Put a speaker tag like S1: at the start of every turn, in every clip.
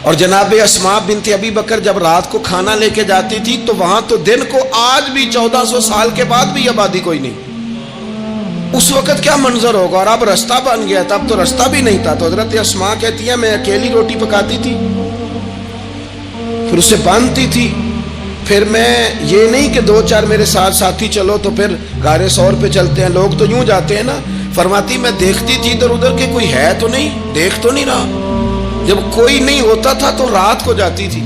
S1: اور جناب اسماء بنت ابی بکر جب رات کو کھانا لے کے جاتی تھی تو وہاں تو دن کو آج بھی 1400 سال کے بعد بھی آبادی کوئی نہیں. اس وقت کیا منظر ہوگا. اور اب رستہ بن گیا تھا, اب تو رستہ بھی نہیں تھا. تو حضرت اسماء کہتی ہیں میں اکیلی روٹی پکاتی تھی, پھر اسے باندھتی تھی. پھر میں یہ نہیں کہ 2-4 میرے ساتھ ساتھی چلو تو پھر غار ثور پہ چلتے ہیں, لوگ تو یوں جاتے ہیں نا. فرماتی میں دیکھتی تھی ادھر ادھر کہ کوئی ہے تو نہیں, دیکھ تو نہیں رہا. جب کوئی نہیں ہوتا تھا تو رات کو جاتی تھی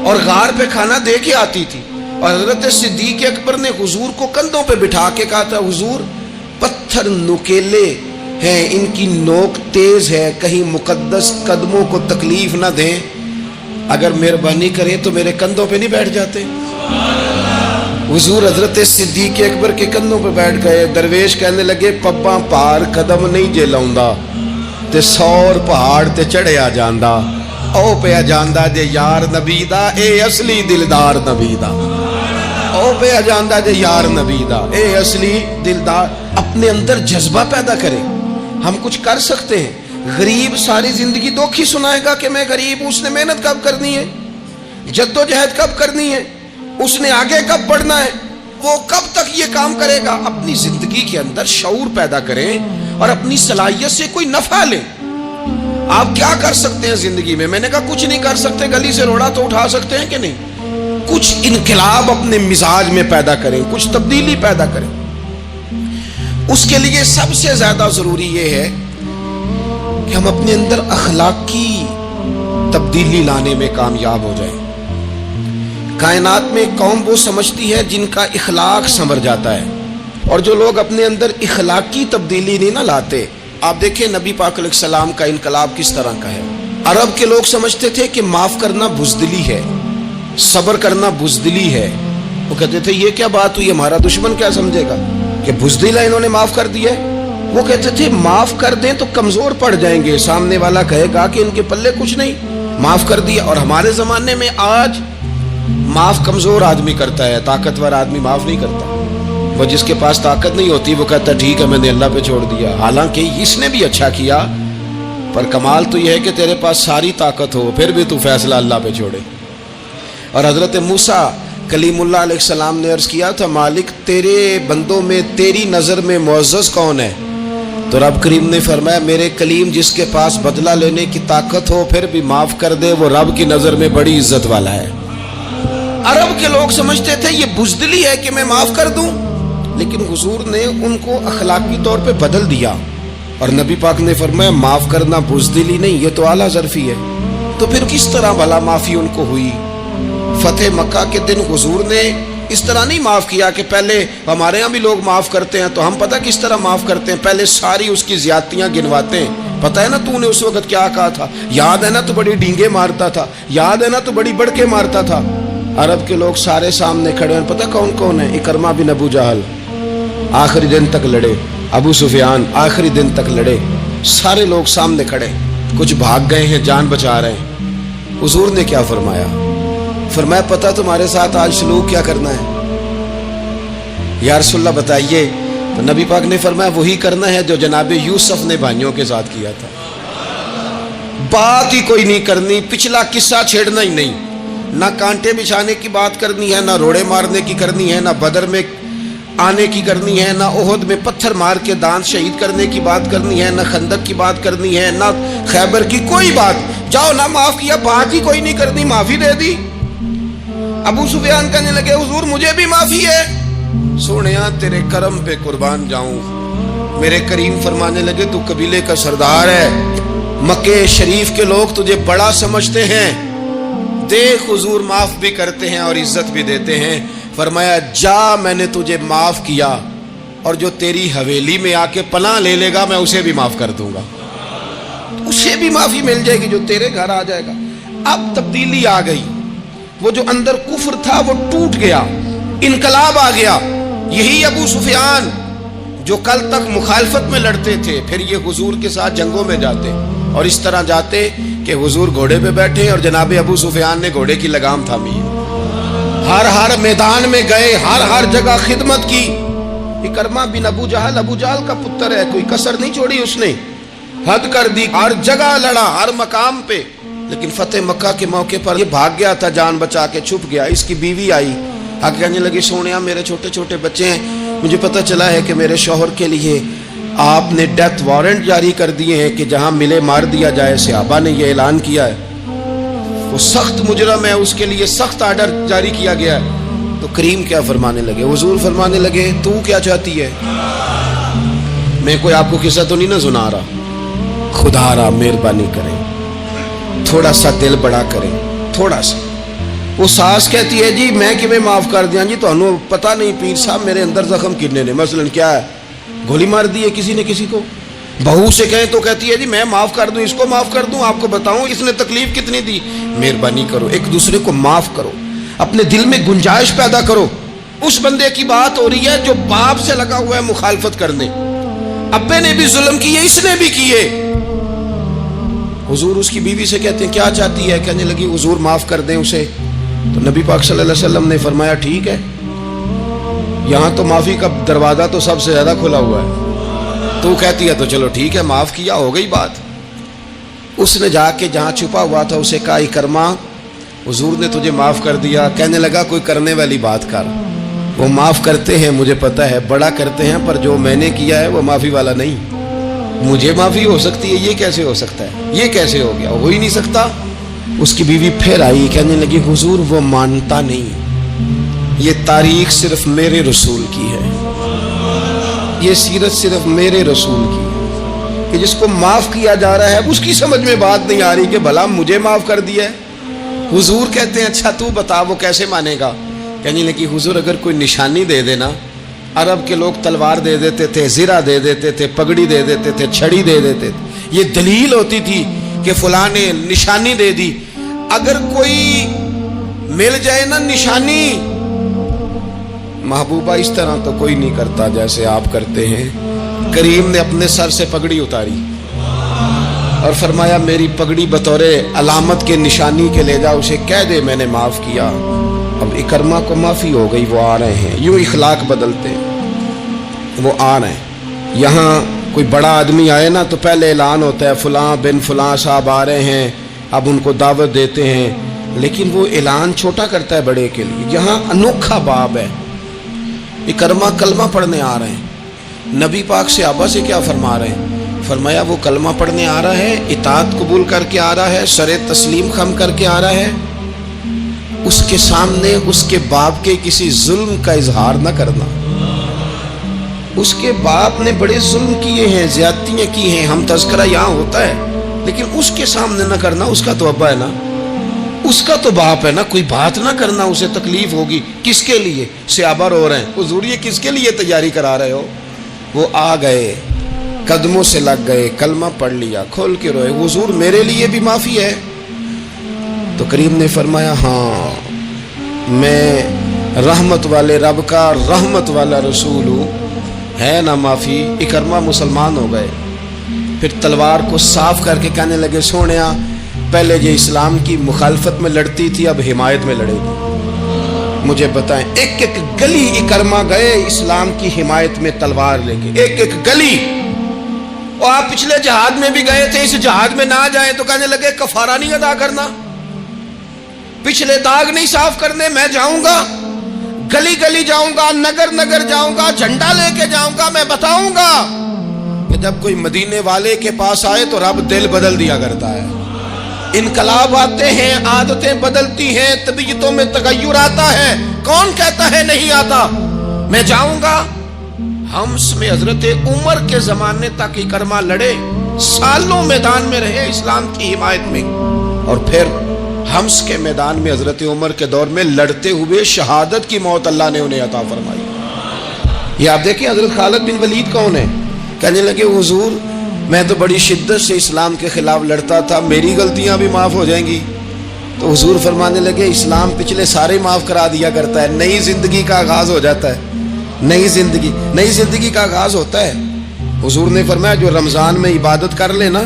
S1: اور غار پہ کھانا دے کے آتی تھی. اور حضرت صدیق اکبر نے حضور کو کندھوں پہ بٹھا کے کہا تھا حضور پتھر نکیلے ہیں, ان کی نوک تیز ہے, کہیں مقدس قدموں کو تکلیف نہ دیں, اگر مہربانی کریں تو میرے کندھوں پہ نہیں بیٹھ جاتے. حضور حضرت صدیق اکبر کے کندھوں پہ بیٹھ گئے. درویش کہنے لگے پپاں پار قدم نہیں جے لاؤندا تے 100 پہاڑ تے چڑھیا جاندا, او پیا جاندا جے یار نبی دا, اے اصلی دلدار نبی دا. او پیا جاندا جے یار نبی دا, اے اصلی دلدار. اپنے اندر جذبہ پیدا کرے. ہم کچھ کر سکتے ہیں. غریب ساری زندگی دکھ ہی سنائے گا کہ میں غریب ہوں. اس نے محنت کب کرنی ہے, جد و جہد کب کرنی ہے, اس نے آگے کب بڑھنا ہے, وہ کب تک یہ کام کرے گا. اپنی زندگی کے اندر شعور پیدا کریں اور اپنی صلاحیت سے کوئی نفع لیں. آپ کیا کر سکتے ہیں زندگی میں؟ میں نے کہا کچھ نہیں کر سکتے. گلی سے روڑا تو اٹھا سکتے ہیں کہ نہیں. کچھ انقلاب اپنے مزاج میں پیدا کریں, کچھ تبدیلی پیدا کریں. اس کے لیے سب سے زیادہ ضروری یہ ہے کہ ہم اپنے اندر اخلاقی تبدیلی لانے میں کامیاب ہو جائیں. کائنات میں قوم وہ سمجھتی ہے جن کا اخلاق سنور جاتا ہے, اور جو لوگ اپنے اندر اخلاقی تبدیلی نہیں نہ لاتے. آپ دیکھیں نبی پاک علیہ السلام کا انقلاب کس طرح کا ہے. عرب کے لوگ سمجھتے تھے کہ معاف کرنا بزدلی ہے, صبر کرنا بزدلی ہے. وہ کہتے تھے یہ کیا بات ہوئی, ہمارا دشمن کیا سمجھے گا کہ بزدل ہے, انہوں نے معاف کر دیا ہے. وہ کہتے تھے معاف کر دیں تو کمزور پڑ جائیں گے, سامنے والا کہے گا کہ ان کے پلے کچھ نہیں, معاف کر دیا. اور ہمارے زمانے میں آج معاف کمزور آدمی کرتا ہے, طاقتور آدمی معاف نہیں کرتا. وہ جس کے پاس طاقت نہیں ہوتی وہ کہتا ٹھیک ہے میں نے اللہ پہ چھوڑ دیا, حالانکہ اس نے بھی اچھا کیا, پر کمال تو یہ ہے کہ تیرے پاس ساری طاقت ہو پھر بھی تو فیصلہ اللہ پہ چھوڑے. اور حضرت موسیٰ کلیم اللہ علیہ السلام نے عرض کیا تھا مالک تیرے بندوں میں تیری نظر میں معزز کون ہے؟ تو رب کریم نے فرمایا میرے کلیم جس کے پاس بدلہ لینے کی طاقت ہو پھر بھی معاف کر دے, وہ رب کی نظر میں بڑی عزت والا ہے. عرب کے لوگ سمجھتے تھے یہ بزدلی ہے کہ میں معاف کر دوں, لیکن حضور نے ان کو اخلاقی طور پہ بدل دیا. اور نبی پاک نے فرمایا معاف کرنا بزدلی نہیں, یہ تو اعلیٰ ظرفی ہے. تو پھر کس طرح بھلا معافی ان کو ہوئی؟ فتح مکہ کے دن حضور نے اس طرح نہیں معاف کیا کہ پہلے ہمارے ہاں بھی لوگ معاف کرتے ہیں تو ہم پتہ کس طرح معاف کرتے ہیں, پہلے ساری اس کی زیادتیاں گنواتے ہیں. پتہ ہے نا تو نے اس وقت کیا کہا تھا, یاد ہے نا تو بڑی ڈینگے مارتا تھا, یاد ہے نا تو بڑی بڑکے مارتا تھا. عرب کے لوگ سارے سامنے کھڑے ہیں, پتہ کون کون ہے؟ اکرمہ بن ابو جہل آخری دن تک لڑے, ابو سفیان آخری دن تک لڑے, سارے لوگ سامنے کھڑے, کچھ بھاگ گئے ہیں جان بچا رہے ہیں. حضور نے کیا فرمایا؟ فرمایا پتہ تمہارے ساتھ آج سلوک کیا کرنا ہے؟ یا رسول اللہ بتائیے. تو نبی پاک نے فرمایا وہی کرنا ہے جو جناب یوسف نے بھائیوں کے ساتھ کیا تھا. بات ہی کوئی نہیں کرنی, پچھلا قصہ چھیڑنا ہی نہیں, نہ کانٹے بچھانے کی بات کرنی ہے, نہ روڑے مارنے کی کرنی ہے, نہ بدر میں آنے کی کرنی ہے, نہ احد میں پتھر مار کے دانت شہید کرنے کی بات کرنی ہے, نہ خندق کی بات کرنی ہے, نہ خیبر کی کوئی بات. جاؤ نہ معاف کیا, بات ہی کوئی نہیں کرنی, معافی دے دی. ابو سفیان کہنے لگے حضور مجھے بھی معافی ہے. سونیا تیرے کرم پہ قربان جاؤں. میرے کریم فرمانے لگے تو قبیلے کا سردار ہے, مکے شریف کے لوگ تجھے بڑا سمجھتے ہیں, دیکھ حضور معاف بھی کرتے ہیں اور عزت بھی دیتے ہیں. فرمایا جا میں نے تجھے معاف کیا, اور جو تیری حویلی میں آ کے پناہ لے لے گا میں اسے بھی معاف کر دوں گا, اسے بھی معافی مل جائے گی جو تیرے گھر آ جائے گا. اب تبدیلی آ گئی, وہ جو اندر کفر تھا وہ ٹوٹ گیا, انقلاب آ گیا. یہی ابو سفیان جو کل تک مخالفت میں لڑتے تھے پھر یہ حضور کے ساتھ جنگوں میں جاتے, اور اس طرح جاتے کہ حضور گھوڑے پہ بیٹھے اور جناب ابو سفیان نے گھوڑے کی لگام تھامی, ہر میدان میں گئے, ہر جگہ خدمت کی. اکرمہ بن ابو جہل کا پتر ہے, کوئی کسر نہیں چھوڑی اس نے, حد کر دی, ہر جگہ لڑا, ہر مقام پہ. لیکن فتح مکہ کے موقع پر یہ بھاگ گیا تھا, جان بچا کے چھپ گیا. اس کی بیوی آئی, کہنے لگی سونیا میرے چھوٹے چھوٹے بچے ہیں, مجھے پتہ چلا ہے کہ میرے شوہر کے لیے آپ نے ڈیتھ وارنٹ جاری کر دیے ہیں کہ جہاں ملے مار دیا جائے. صحابہ نے یہ اعلان کیا ہے, وہ سخت مجرم ہے, اس کے لیے سخت آرڈر جاری کیا گیا ہے. تو کریم کیا فرمانے لگے, حضور فرمانے لگے تو کیا چاہتی ہے؟ میں کوئی آپ کو قصہ تو نہیں نہ سنا رہا, خدا را مہربانی کرے, تھوڑا سا دل بڑا کرے, تھوڑا سا. وہ ساس کہتی ہے جی میں کہ میں معاف کر دیا جی, تو انہوں پتہ نہیں پیر صاحب میرے اندر زخم کتنے نے, مثلا کیا ہے, گولی مار دی ہے کسی نے کسی کو. بہو سے کہیں تو کہتی ہے جی میں معاف کر دوں, اس کو معاف کر دوں, آپ کو بتاؤں اس نے تکلیف کتنی دی. مہربانی کرو ایک دوسرے کو معاف کرو, اپنے دل میں گنجائش پیدا کرو. اس بندے کی بات ہو رہی ہے جو باپ سے لگا ہوا ہے مخالفت کرنے, ابے نے بھی ظلم کیے, اس نے بھی کیے. حضور اس کی بیوی سے کہتے ہیں کیا چاہتی ہے؟ کہنے لگی حضور معاف کر دیں اسے. تو نبی پاک صلی اللہ علیہ وسلم نے فرمایا ٹھیک ہے, یہاں تو معافی کا دروازہ تو سب سے زیادہ کھلا ہوا ہے. تو کہتی ہے تو چلو ٹھیک ہے معاف کیا, ہو گئی بات. اس نے جا کے جہاں چھپا ہوا تھا اسے کہا اکرما حضور نے تجھے معاف کر دیا. کہنے لگا کوئی کرنے والی بات کر, وہ معاف کرتے ہیں مجھے پتہ ہے, بڑا کرتے ہیں, پر جو میں نے کیا ہے وہ معافی والا نہیں. مجھے معافی ہو سکتی ہے, یہ کیسے ہو سکتا ہے, یہ کیسے ہو گیا, ہو ہی نہیں سکتا. اس کی بیوی پھر آئی, کہنے لگی حضور وہ مانتا نہیں, یہ تاریخ صرف میرے رسول کی ہے, یہ سیرت صرف میرے رسول کی ہے, کہ جس کو معاف کیا جا رہا ہے اس کی سمجھ میں بات نہیں آ رہی کہ بھلا مجھے معاف کر دیا ہے. حضور کہتے ہیں اچھا تو بتا وہ کیسے مانے گا. کہنے لگی حضور اگر کوئی نشانی دے دینا, عرب کے لوگ تلوار دے دیتے تھے, زرہ دے دیتے تھے, پگڑی دے دیتے تھے, چھڑی دے دیتے تھے, یہ دلیل ہوتی تھی کہ فلاں نے نشانی دے دی. اگر کوئی مل جائے نا نشانی, محبوبہ اس طرح تو کوئی نہیں کرتا جیسے آپ کرتے ہیں. کریم نے اپنے سر سے پگڑی اتاری اور فرمایا میری پگڑی بطور علامت کے نشانی کے لے جا, اسے کہہ دے میں نے معاف کیا. اب اکرما کو معافی ہو گئی, وہ آ رہے ہیں, یوں اخلاق بدلتے ہیں, وہ آ رہے ہیں. یہاں کوئی بڑا آدمی آئے نا تو پہلے اعلان ہوتا ہے فلاں بن فلاں صاحب آ رہے ہیں, اب ان کو دعوت دیتے ہیں, لیکن وہ اعلان چھوٹا کرتا ہے بڑے کے لیے. یہاں انوکھا باب ہے, اکرما کلمہ پڑھنے آ رہے ہیں. نبی پاک صحابہ سے کیا فرما رہے ہیں؟ فرمایا وہ کلمہ پڑھنے آ رہا ہے, اطاعت قبول کر کے آ رہا ہے, سر تسلیم خم کر کے آ رہا ہے, اس کے سامنے اس کے باپ کے کسی ظلم کا اظہار نہ کرنا. اس کے باپ نے بڑے ظلم کیے ہیں, زیادتیاں کی ہیں, ہم تذکرہ یہاں ہوتا ہے, لیکن اس کے سامنے نہ کرنا. اس کا تو ابا ہے نا, اس کا تو باپ ہے نا, کوئی بات نہ کرنا, اسے تکلیف ہوگی. کس کے لیے؟ صحابہ رو رہے ہیں, حضور یہ کس کے لیے تیاری کرا رہے ہو؟ وہ آ گئے, قدموں سے لگ گئے, کلمہ پڑھ لیا, کھول کے روئے, حضور میرے لیے بھی معافی ہے؟ تو کریم نے فرمایا ہاں میں رحمت والے رب کا رحمت والا رسول ہوں, ہے نا معافی. اکرما مسلمان ہو گئے. پھر تلوار کو صاف کر کے کہنے لگے سونیا پہلے یہ اسلام کی مخالفت میں لڑتی تھی, اب حمایت میں لڑے گی. مجھے بتائیں ایک ایک گلی اکرما گئے اسلام کی حمایت میں تلوار لے کے, ایک ایک گلی. اور آپ پچھلے جہاد میں بھی گئے تھے, اس جہاد میں نہ جائیں تو کہنے لگے کفارہ نہیں ادا کرنا, پچھلے داغ نہیں صاف کرنے, میں جاؤں گا, گلی گلی جاؤں گا, نگر نگر جاؤں گا, جھنڈا لے کے جاؤں گا, میں بتاؤں گا. کہ جب کوئی مدینے والے کے پاس آئے تو رب دل بدل دیا کرتا ہے. انقلاب آتے ہیں, عادتیں بدلتی ہیں, طبیعتوں میں تغیر آتا ہے. کون کہتا ہے نہیں آتا؟ میں جاؤں گا. حمص میں حضرت عمر کے زمانے تک اکرما لڑے, سالوں میدان میں رہے اسلام کی حمایت میں, اور پھر حمص کے میدان میں حضرت عمر کے دور میں لڑتے ہوئے شہادت کی موت اللہ نے انہیں عطا فرمائی. یہ آپ دیکھیں حضرت خالد بن ولید کون ہے؟ کہنے لگے حضور میں تو بڑی شدت سے اسلام کے خلاف لڑتا تھا, میری غلطیاں بھی معاف ہو جائیں گی. تو حضور فرمانے لگے اسلام پچھلے سارے معاف کرا دیا کرتا ہے, نئی زندگی کا آغاز ہو جاتا ہے, نئی زندگی کا آغاز ہوتا ہے. حضور نے فرمایا جو رمضان میں عبادت کر لے نا,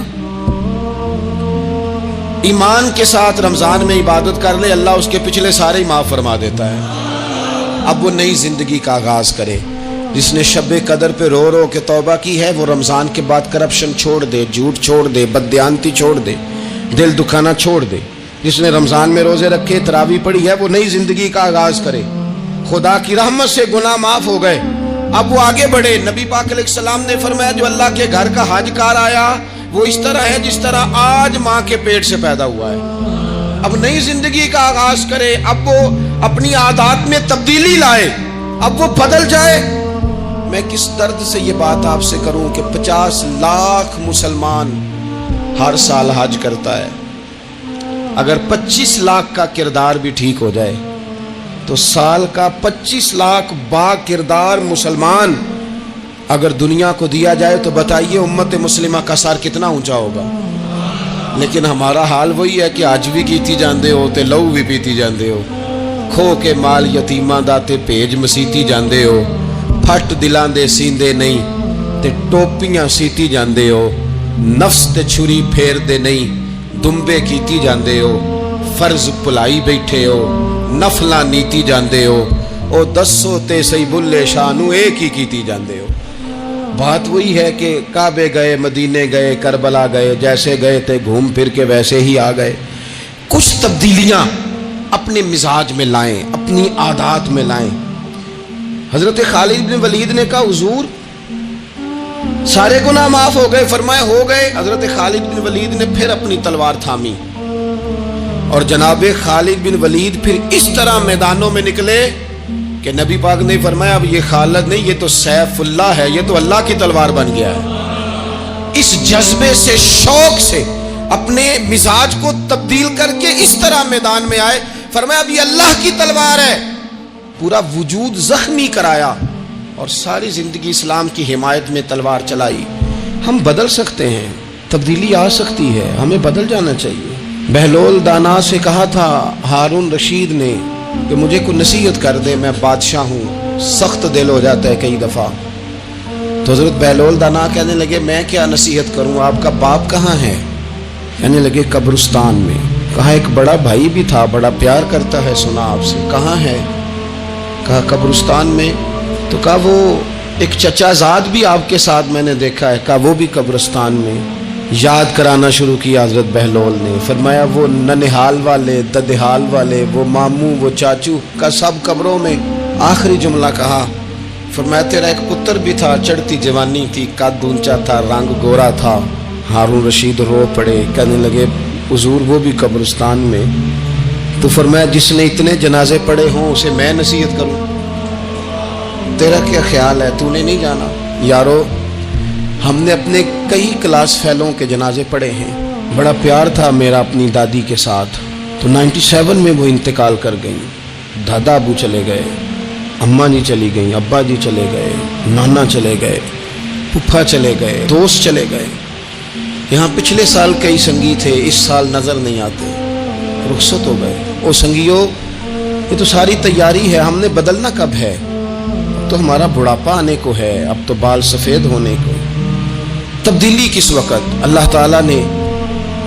S1: ایمان کے ساتھ رمضان میں عبادت کر لے, اللہ اس کے پچھلے سارے معاف فرما دیتا ہے. اب وہ نئی زندگی کا آغاز کرے. جس نے شب قدر پہ رو رو کے توبہ کی ہے وہ رمضان کے بعد کرپشن چھوڑ دے, جھوٹ چھوڑ دے, بددیانتی چھوڑ دے, دل دکھانا چھوڑ دے. جس نے رمضان میں روزے رکھے تراویح پڑھی ہے وہ نئی زندگی کا آغاز کرے. خدا کی رحمت سے گناہ معاف ہو گئے, اب وہ آگے بڑھے. نبی پاک علیہ السلام نے فرمایا جو اللہ کے گھر کا حج کار آیا وہ اس طرح ہے جس طرح آج ماں کے پیٹ سے پیدا ہوا ہے. اب نئی زندگی کا آغاز کرے, اب وہ اپنی عادات میں تبدیلی لائے, اب وہ بدل جائے. میں کس درد سے یہ بات آپ سے کروں کہ 50 لاکھ مسلمان ہر سال حج کرتا ہے. اگر 25 لاکھ کا کردار بھی ٹھیک ہو جائے تو سال کا 25 لاکھ با کردار مسلمان اگر دنیا کو دیا جائے تو بتائیے امت مسلمہ کا سر کتنا اونچا ہوگا. لیکن ہمارا حال وہی ہے کہ آج بھی کیتی جاندے ہو تے لہو بھی پیتی جاندے ہو, کھو کے مال یتیماں دا تے بھیج مسیتی جاندے ہو, پھٹ دلاں دے سیندے نہیں تے ٹوپیاں سیتی جاندے ہو, نفس تے چھری پھیر دے نہیں دمبے کیتی جاندے ہو, فرض پلائی بیٹھے ہو, نفلاں نیتی جاندے ہو, او دسو تے سی بلے شانو ایک ہی کیتی جاندے ہو. بات وہی ہے کہ کعبے گئے, مدینے گئے, کربلا گئے, جیسے گئے تھے گھوم پھر کے ویسے ہی آ گئے. کچھ تبدیلیاں اپنے مزاج میں لائیں, اپنی عادات میں لائیں. حضرت خالد بن ولید نے کہا حضور سارے گناہ معاف ہو گئے. فرمایا ہو گئے. حضرت خالد بن ولید نے پھر اپنی تلوار تھامی اور جناب خالد بن ولید پھر اس طرح میدانوں میں نکلے کہ نبی پاک نے فرمایا اب یہ خالد نہیں, یہ تو سیف اللہ ہے, یہ تو اللہ کی تلوار بن گیا ہے. اس جذبے سے, شوق سے اپنے مزاج کو تبدیل کر کے اس طرح میدان میں آئے. فرمایا اب یہ اللہ کی تلوار ہے. پورا وجود زخمی کرایا اور ساری زندگی اسلام کی حمایت میں تلوار چلائی. ہم بدل سکتے ہیں, تبدیلی آ سکتی ہے, ہمیں بدل جانا چاہیے. بہلول دانا سے کہا تھا ہارون رشید نے کہ مجھے کوئی نصیحت کر دے, میں بادشاہ ہوں, سخت دل ہو جاتا ہے کئی دفعہ. تو حضرت بہلول دانا کہنے لگے میں کیا نصیحت کروں, آپ کا باپ کہاں ہے؟ کہنے لگے قبرستان میں. کہا ایک بڑا بھائی بھی تھا, بڑا پیار کرتا ہے, سنا آپ سے, کہاں ہے؟ کہا قبرستان میں. تو کہا وہ ایک چچا زاد بھی آپ کے ساتھ میں نے دیکھا ہے. کہا وہ بھی قبرستان میں. یاد کرانا شروع کیا حضرت بہلول نے. فرمایا وہ ننہال والے, ددہال والے, وہ ماموں, وہ چاچو کا سب قبروں میں. آخری جملہ کہا, فرمایا تیرا ایک پتر بھی تھا, چڑھتی جوانی تھی, قد اونچا تھا, رنگ گورا تھا. ہارون رشید رو پڑے, کہنے لگے حضور وہ بھی قبرستان میں. تو فرمایا جس نے اتنے جنازے پڑھے ہوں اسے میں نصیحت کروں, تیرا کیا خیال ہے, تو نے نہیں جانا؟ یارو ہم نے اپنے کئی کلاس فیلوں کے جنازے پڑھے ہیں. بڑا پیار تھا میرا اپنی دادی کے ساتھ. تو 97 میں وہ انتقال کر گئیں. دادا ابو چلے گئے, اماں جی چلی گئیں, ابا جی چلے گئے, نانا چلے گئے, پھپھا چلے گئے, دوست چلے گئے. یہاں پچھلے سال کئی سنگی تھے, اس سال نظر نہیں آتے, رخصت ہو گئے. او سنگیو یہ تو ساری تیاری ہے, ہم نے بدلنا کب ہے؟ اب تو ہمارا بڑھاپا آنے کو ہے, اب تو بال سفید ہونے کو. تبدیلی کس وقت؟ اللہ تعالیٰ نے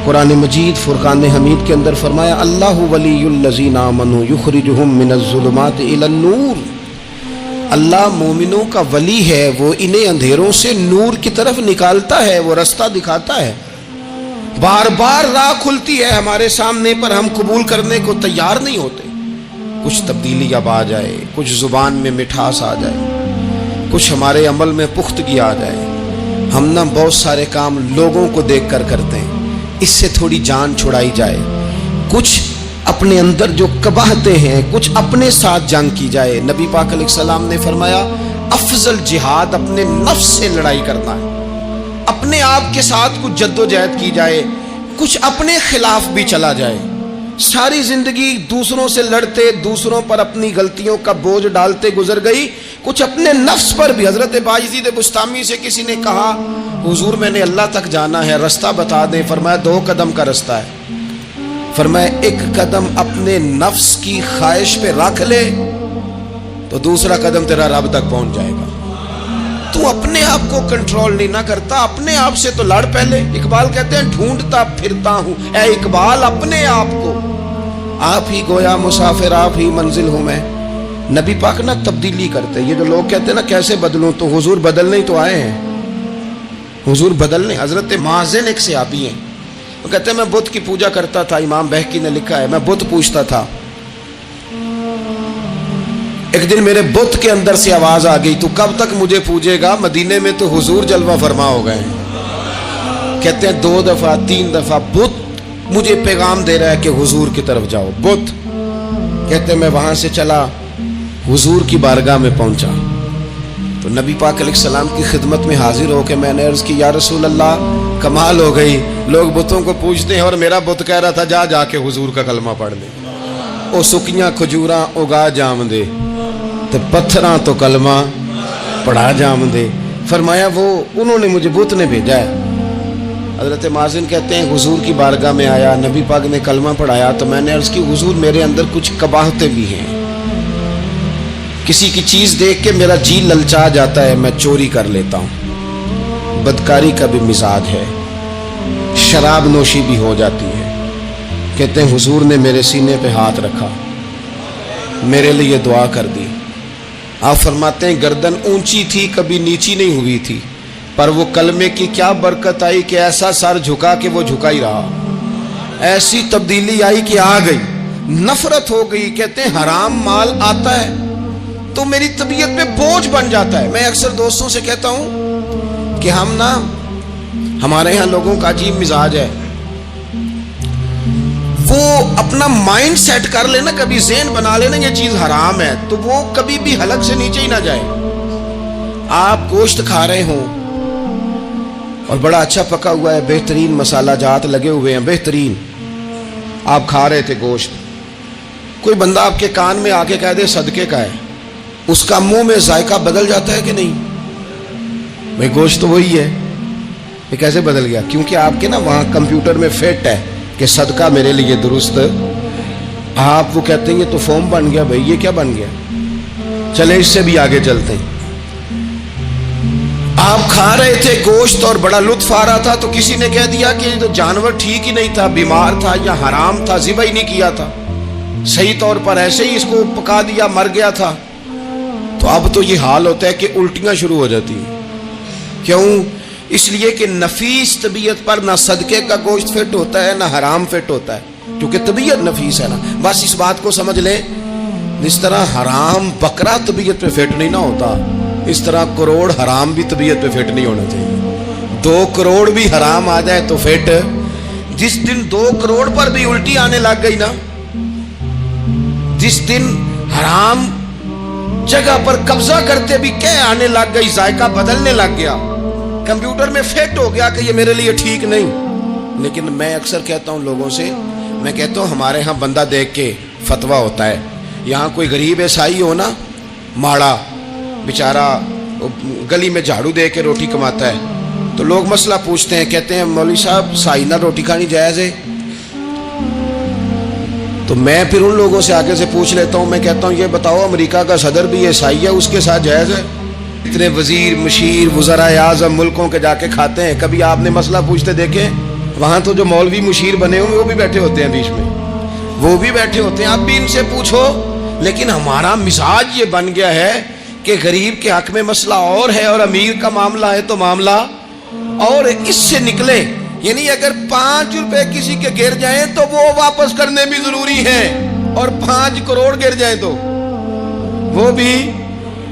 S1: قرآن مجید فرقان حمید کے اندر فرمایا اللہ ولی الذین آمنوا یخرجہم من الظلمات الی النور. اللہ مومنوں کا ولی ہے, وہ انہیں اندھیروں سے نور کی طرف نکالتا ہے, وہ رستہ دکھاتا ہے. بار بار راہ کھلتی ہے ہمارے سامنے پر ہم قبول کرنے کو تیار نہیں ہوتے. کچھ تبدیلی اب آ جائے, کچھ زبان میں مٹھاس آ جائے, کچھ ہمارے عمل میں پختگی آ جائے. ہم نہ بہت سارے کام لوگوں کو دیکھ کر کرتے ہیں, اس سے تھوڑی جان چھڑائی جائے. کچھ اپنے اندر جو قباحتیں ہیں کچھ اپنے ساتھ جنگ کی جائے. نبی پاک علیہ السلام نے فرمایا افضل جہاد اپنے نفس سے لڑائی کرنا ہے. اپنے آپ کے ساتھ کچھ جد و جہد کی جائے, کچھ اپنے خلاف بھی چلا جائے. ساری زندگی دوسروں سے لڑتے, دوسروں پر اپنی غلطیوں کا بوجھ ڈالتے گزر گئی, کچھ اپنے نفس پر بھی. حضرت بایزید بستامی سے کسی نے کہا حضور میں نے اللہ تک جانا ہے, رستہ بتا دیں. فرمایا 2 قدم کا رستہ ہے. فرمایا 1 قدم اپنے نفس کی خواہش پہ رکھ لے تو دوسرا قدم تیرا رب تک پہنچ جائے گا. تو اپنے آپ کو کنٹرول نہیں نہ کرتا, اپنے آپ سے تو لڑ پہلے. اقبال کہتے ہیں ڈھونڈتا پھرتا ہوں اے اقبال اپنے آپ کو, آپ ہی گویا مسافر آپ ہی منزل ہوں میں. نبی پاک نہ تبدیلی کرتے. یہ جو لوگ کہتے ہیں نا کیسے بدلوں, تو حضور بدلنے ہی تو آئے ہیں, حضور بدلنے. حضرت مازن ایک صحابی ہیں, وہ کہتے ہیں میں بت کی پوجا کرتا تھا، امام بہقی نے لکھا ہے میں بت پوجتا تھا۔ ایک دن میرے بت کے اندر سے آواز آ گئی تو کب تک مجھے پوجے گا، مدینے میں تو حضور جلوہ فرما ہو گئے ہیں۔ کہتے ہیں 2 دفعہ 3 دفعہ بت مجھے پیغام دے رہا ہے کہ حضور کی طرف جاؤ۔ بت کہتے ہیں میں وہاں سے چلا، حضور کی بارگاہ میں پہنچا تو نبی پاک علیہ السلام کی خدمت میں حاضر ہو کے میں نے عرض کی یا رسول اللہ کمال ہو گئی، لوگ بتوں کو پوجتے ہیں اور میرا بت کہہ رہا تھا جا کے حضور کا کلمہ پڑھ لے۔ او سکیاں کھجوراں اگا جام دے تے پتھراں تو کلمہ پڑھا جام دے۔ فرمایا وہ انہوں نے مجھے بت نے بھیجا ہے۔ حضرت مازن کہتے ہیں حضور کی بارگاہ میں آیا، نبی پاک نے کلمہ پڑھایا تو میں نے عرض کی حضور میرے اندر کچھ قباحتیں بھی ہیں، کسی کی چیز دیکھ کے میرا جی للچا جاتا ہے، میں چوری کر لیتا ہوں، بدکاری کا بھی مزاج ہے، شراب نوشی بھی ہو جاتی ہے۔ کہتے ہیں حضور نے میرے سینے پہ ہاتھ رکھا، میرے لیے دعا کر دی۔ آپ فرماتے ہیں گردن اونچی تھی کبھی نیچی نہیں ہوئی تھی، پر وہ کلمے کی کیا برکت آئی کہ ایسا سر جھکا کہ وہ جھکا ہی رہا، ایسی تبدیلی آئی کہ آ گئی، نفرت ہو گئی۔ کہتے ہیں حرام مال آتا ہے تو میری طبیعت پہ بوجھ بن جاتا ہے۔ میں اکثر دوستوں سے کہتا ہوں کہ ہمارے یہاں لوگوں کا عجیب مزاج ہے، وہ اپنا مائنڈ سیٹ کر لینا، کبھی ذہن بنا لینا یہ چیز حرام ہے تو وہ کبھی بھی حلق سے نیچے ہی نہ جائے۔ آپ گوشت کھا رہے ہوں اور بڑا اچھا پکا ہوا ہے، بہترین مسالہ جات لگے ہوئے ہیں، بہترین، آپ کھا رہے تھے گوشت، کوئی بندہ آپ کے کان میں آ کے کہہ دے صدقے کا ہے، اس کا منہ میں ذائقہ بدل جاتا ہے کہ نہیں؟ بھائی گوشت تو وہی ہے، یہ کیسے بدل گیا؟ کیونکہ آپ کے وہاں کمپیوٹر میں فٹ ہے کہ صدقہ میرے لیے درست، آپ وہ کہتے ہیں یہ تو فارم بن گیا۔ بھائی یہ کیا بن گیا؟ چلے اس سے بھی آگے چلتے ہیں۔ آپ کھا رہے تھے گوشت اور بڑا لطف آ رہا تھا تو کسی نے کہہ دیا کہ تو جانور ٹھیک ہی نہیں تھا، بیمار تھا یا حرام تھا، ذبح ہی نہیں کیا تھا، صحیح طور پر ایسے ہی اس کو پکا دیا، مر گیا تھا۔ تو اب تو یہ حال ہوتا ہے کہ الٹیاں شروع ہو جاتی ہیں۔ کیوں؟ اس لیے کہ نفیس طبیعت پر نہ صدقے کا گوشت فٹ ہوتا ہے نہ حرام فٹ ہوتا ہے، کیونکہ طبیعت نفیس ہے نا۔ بس اس بات کو سمجھ لیں، جس طرح حرام بکرا طبیعت پہ فٹ نہیں نہ ہوتا، اس طرح کروڑ حرام بھی طبیعت پہ فٹ نہیں ہونا چاہیے۔ 2 کروڑ بھی حرام آ جائے تو فٹ، جس دن 2 کروڑ پر بھی الٹی آنے لگ گئی نا، جس دن حرام جگہ پر قبضہ کرتے بھی کہہ آنے لگ گئی، ذائقہ بدلنے لگ گیا، کمپیوٹر میں فٹ ہو گیا کہ یہ میرے لیے ٹھیک نہیں۔ لیکن میں اکثر کہتا ہوں لوگوں سے، میں کہتا ہوں ہمارے ہاں بندہ دیکھ کے فتویٰ ہوتا ہے، یہاں کوئی غریب عیسائی ہو نا، ماڑا بیچارہ گلی میں جھاڑو دے کے روٹی کماتا ہے، تو لوگ مسئلہ پوچھتے ہیں، کہتے ہیں مولوی صاحب سائنہ روٹی کھانی جائز ہے؟ تو میں پھر ان لوگوں سے آگے سے پوچھ لیتا ہوں، میں کہتا ہوں یہ بتاؤ امریکہ کا صدر بھی عیسائی ہے، اس کے ساتھ جائز ہے؟ اتنے وزیر مشیر وزراء اعظم ملکوں کے جا کے کھاتے ہیں، کبھی آپ نے مسئلہ پوچھتے دیکھیں؟ وہاں تو جو مولوی مشیر بنے ہوئے وہ بھی بیٹھے ہوتے ہیں بیچ میں، وہ بھی بیٹھے ہوتے ہیں، آپ بھی ان سے پوچھو۔ لیکن ہمارا مزاج یہ بن گیا ہے کہ غریب کے حق میں مسئلہ اور ہے اور امیر کا معاملہ ہے تو معاملہ اور اس سے نکلے۔ یعنی اگر 5 روپے کسی کے گر جائیں تو وہ واپس کرنے بھی ضروری ہے، اور 5 کروڑ گر جائیں تو وہ بھی۔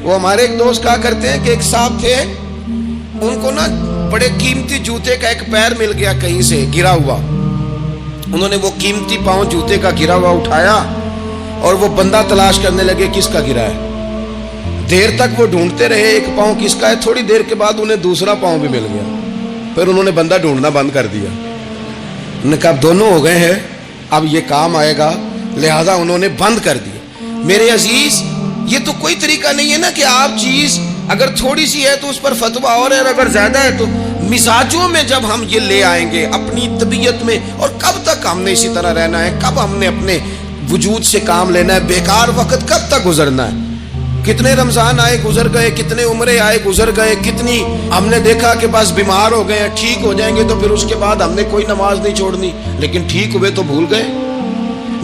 S1: وہ ہمارے ایک دوست کہا کرتے ہیں کہ ایک صاحب تھے، ان کو نا بڑے قیمتی جوتے کا ایک پیر مل گیا کہیں سے گرا ہوا، انہوں نے وہ قیمتی پاؤں جوتے کا گرا ہوا اٹھایا اور وہ بندہ تلاش کرنے لگے کس کا گرا ہے۔ دیر تک وہ ڈھونڈتے رہے ایک پاؤں کس کا ہے، تھوڑی دیر کے بعد انہیں دوسرا پاؤں بھی مل گیا، پھر انہوں نے بندہ ڈھونڈنا بند کر دیا۔ انہوں نے کہا دونوں ہو گئے ہیں، اب یہ کام آئے گا، لہذا انہوں نے بند کر دیا۔ میرے عزیز یہ تو کوئی طریقہ نہیں ہے نا کہ آپ چیز اگر تھوڑی سی ہے تو اس پر فتویٰ اور ہے، اور اگر زیادہ ہے تو مزاجوں میں جب ہم یہ لے آئیں گے اپنی طبیعت میں، اور کب تک ہم نے اسی طرح رہنا ہے؟ کب ہم نے اپنے وجود سے کام لینا ہے؟ بیکار وقت کب تک گزرنا ہے؟ کتنے رمضان آئے گزر گئے، کتنے عمرے آئے گزر گئے، کتنی ہم نے دیکھا کہ بس بیمار ہو گئے ہیں، ٹھیک ہو جائیں گے تو پھر اس کے بعد ہم نے کوئی نماز نہیں چھوڑنی، لیکن ٹھیک ہوئے تو بھول گئے،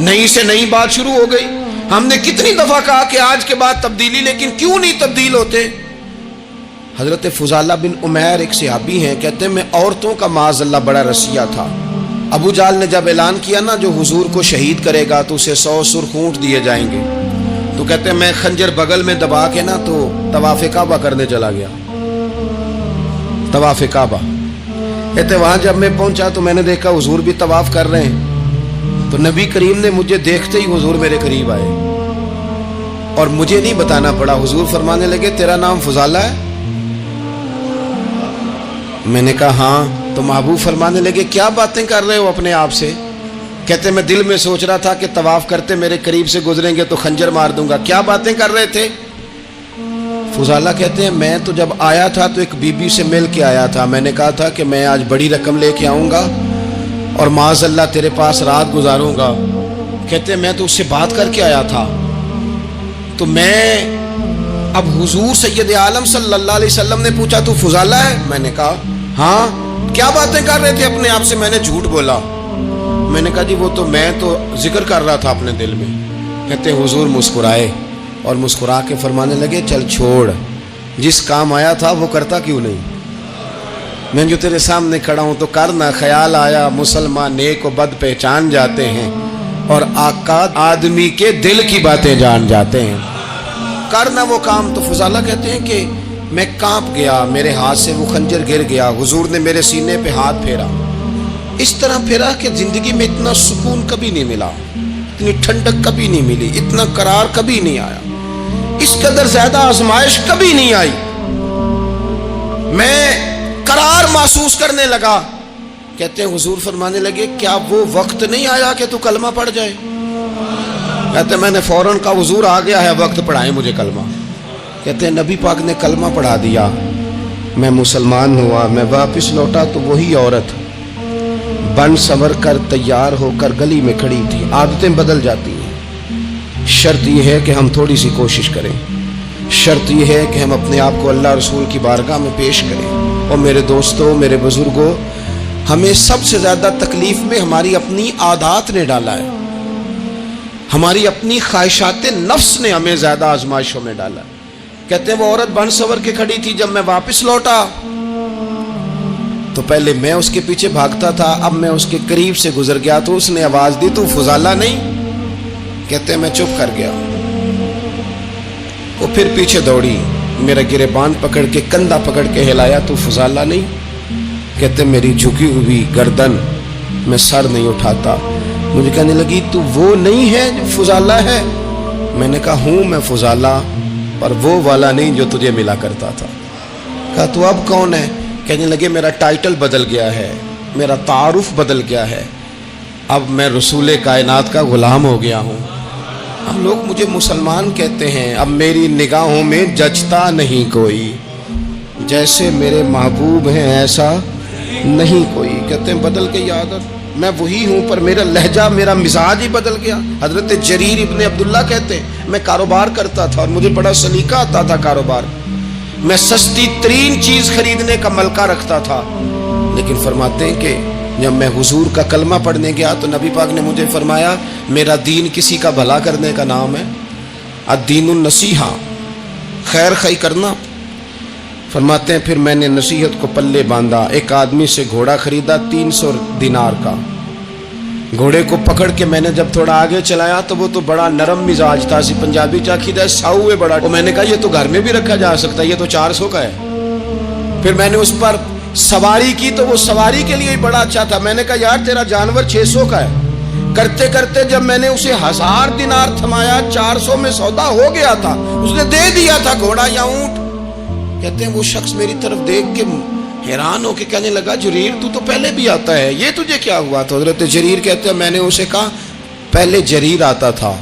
S1: نئی سے نئی بات شروع ہو گئی۔ ہم نے کتنی دفعہ کہا کہ آج کے بعد تبدیلی، لیکن کیوں نہیں تبدیل ہوتے؟ حضرت فضالہ بن عمیر ایک صحابی ہیں، کہتے ہیں میں عورتوں کا معاذ اللہ بڑا رسیہ تھا، ابو جال نے جب اعلان کیا نا جو حضور کو شہید کرے گا تو اسے 100 سرخ اونٹ دیے جائیں گے، تو کہتے ہیں میں خنجر بغل میں دبا کے نا تو طواف کعبہ کرنے چلا گیا، طواف کعبہ۔ کہتے وہاں جب میں پہنچا تو میں نے دیکھا حضور بھی طواف کر رہے ہیں، تو نبی کریم نے مجھے دیکھتے ہی حضور میرے قریب آئے اور مجھے نہیں بتانا پڑا، حضور فرمانے لگے تیرا نام فضالہ ہے؟ میں نے کہا ہاں۔ تو محبوب فرمانے لگے کیا باتیں کر رہے ہو اپنے آپ سے؟ کہتے میں دل میں سوچ رہا تھا کہ طواف کرتے میرے قریب سے گزریں گے تو خنجر مار دوں گا، کیا باتیں کر رہے تھے؟ فضالہ کہتے ہیں میں تو جب آیا تھا تو ایک بی بی سے مل کے آیا تھا، میں نے کہا تھا کہ میں آج بڑی رقم لے کے آؤں گا اور معاذ اللہ تیرے پاس رات گزاروں گا۔ کہتے ہیں میں تو اس سے بات کر کے آیا تھا، تو میں اب حضور سید عالم صلی اللہ علیہ وسلم نے پوچھا تو فضالہ ہے؟ میں نے کہا ہاں۔ کیا باتیں کر رہے تھے اپنے آپ سے؟ میں نے جھوٹ بولا۔ میں نے کہا جی وہ تو میں تو ذکر کر رہا تھا اپنے دل میں۔ کہتے حضور مسکرائے اور مسکرا کے فرمانے لگے چل چھوڑ، جس کام آیا تھا وہ کرتا کیوں نہیں؟ میں جو تیرے سامنے کھڑا ہوں تو کرنا، خیال آیا مسلمان نیک و بد پہچان جاتے ہیں اور آقا آدمی کے دل کی باتیں جان جاتے ہیں، کرنا وہ کام۔ تو فضالہ کہتے ہیں کہ میں کانپ گیا، میرے ہاتھ سے وہ خنجر گر گیا، حضور نے میرے سینے پہ ہاتھ پھیرا، اس طرح پھیرا کہ زندگی میں اتنا سکون کبھی نہیں ملا، اتنی ٹھنڈک کبھی نہیں ملی، اتنا قرار کبھی نہیں آیا، اس قدر زیادہ آزمائش کبھی نہیں آئی۔ میں قرار محسوس کرنے لگا۔ کہتے ہیں حضور فرمانے لگے کیا وہ وقت نہیں آیا کہ تو کلمہ پڑھ جائے؟ کہتے ہیں میں نے فوراً کہا حضور آ گیا ہے وقت، پڑھائیں مجھے کلمہ۔ کہتے ہیں نبی پاک نے کلمہ پڑھا دیا، میں مسلمان ہوا، میں واپس لوٹا تو وہی عورت بن سنور کر تیار ہو کر گلی میں کھڑی تھی۔ عادتیں بدل جاتی ہیں، شرط یہ ہے کہ ہم تھوڑی سی کوشش کریں، شرط یہ ہے کہ ہم اپنے آپ کو اللہ رسول کی بارگاہ میں پیش کریں۔ اور میرے دوستوں، میرے بزرگوں، ہمیں سب سے زیادہ تکلیف میں ہماری اپنی عادات نے ڈالا ہے، ہماری اپنی خواہشات نفس نے ہمیں زیادہ آزمائشوں میں ڈالا ہے۔ کہتے ہیں وہ عورت بن سنور کے کھڑی تھی، جب میں واپس لوٹا تو پہلے میں اس کے پیچھے بھاگتا تھا، اب میں اس کے قریب سے گزر گیا تو اس نے آواز دی تو فضالہ نہیں؟ کہتے ہیں میں چپ کر گیا، وہ پھر پیچھے دوڑی، میرا گریبان پکڑ کے کندھا پکڑ کے ہلایا تو فضالہ نہیں؟ کہتے ہیں میری جھکی ہوئی گردن، میں سر نہیں اٹھاتا، مجھے کہنے لگی تو وہ نہیں ہے جو فضالہ ہے؟ میں نے کہا ہوں میں فضالہ، پر وہ والا نہیں جو تجھے ملا کرتا تھا۔ کہا تو اب کون ہے؟ کہنے لگے میرا ٹائٹل بدل گیا ہے، میرا تعارف بدل گیا ہے، اب میں رسول کائنات کا غلام ہو گیا ہوں، اب لوگ مجھے مسلمان کہتے ہیں، اب میری نگاہوں میں جچتا نہیں کوئی، جیسے میرے محبوب ہیں ایسا نہیں کوئی۔ کہتے ہیں بدل گئی عادت، میں وہی ہوں پر میرا لہجہ، میرا مزاج ہی بدل گیا۔ حضرت جریر ابن عبداللہ کہتے ہیں میں کاروبار کرتا تھا اور مجھے بڑا سلیقہ آتا تھا کاروبار، میں سستی ترین چیز خریدنے کا ملکہ رکھتا تھا، لیکن فرماتے ہیں کہ جب میں حضور کا کلمہ پڑھنے گیا تو نبی پاک نے مجھے فرمایا میرا دین کسی کا بھلا کرنے کا نام ہے، الدین النصیحہ، خیر خی کرنا۔ فرماتے ہیں پھر میں نے نصیحت کو پلے باندھا، ایک آدمی سے گھوڑا خریدا 300 دینار کا، گھوڑے کو پکڑ کے میں نے جب تھوڑا آگے چلایا تو وہ تو بڑا نرم مزاج تھا، سی پنجابی چاکیدہ ہے ساؤ ہے بڑا، میں نے کہا یہ تو گھر میں بھی رکھا جا سکتا ہے، یہ تو 400 کا ہے۔ پھر میں نے اس پر سواری کی تو وہ سواری کے لیے بڑا اچھا تھا، میں نے کہا یار تیرا جانور 600 کا ہے۔ کرتے کرتے جب میں نے اسے 1000 دینار تھمایا، 400 میں سودا ہو گیا تھا، اس نے دے دیا تھا گھوڑا یا اونٹ۔ کہتے ہیں وہ شخص میری طرف دیکھ کے حیران ہو کے کہنے لگا جریر تو پہلے بھی آتا ہے، یہ تجھے کیا ہوا؟ تو حضرت جریر کہتے ہیں میں نے اسے کہا پہلے جریر آتا تھا،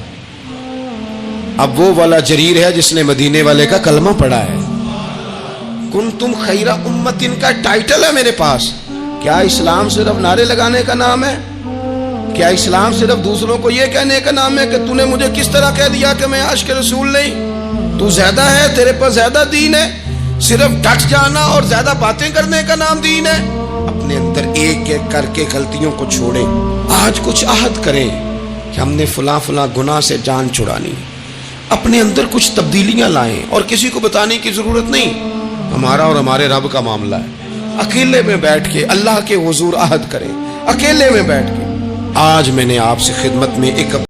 S1: اب وہ والا جریر ہے جس نے مدینے والے کا کلمہ پڑھا ہے۔ کنتم خیر امت، ان کا ٹائٹل ہے میرے پاس۔ کیا اسلام صرف نعرے لگانے کا نام ہے؟ کیا اسلام صرف دوسروں کو یہ کہنے کا نام ہے کہ تو نے مجھے کس طرح کہہ دیا کہ میں عاشق رسول نہیں، تو زیادہ ہے، تیرے پاس زیادہ دین ہے؟ صرف ڈٹ جانا اور زیادہ باتیں کرنے کا نام دین ہے؟ اپنے اندر ایک ایک کر کے غلطیوں کو چھوڑیں، آج کچھ عہد کریں کہ ہم نے فلاں فلاں گناہ سے جان چھڑانی، اپنے اندر کچھ تبدیلیاں لائیں، اور کسی کو بتانے کی ضرورت نہیں، ہمارا اور ہمارے رب کا معاملہ ہے۔ اکیلے میں بیٹھ کے اللہ کے حضور عہد کریں، اکیلے میں بیٹھ کے. آج میں نے آپ سے خدمت میں ایک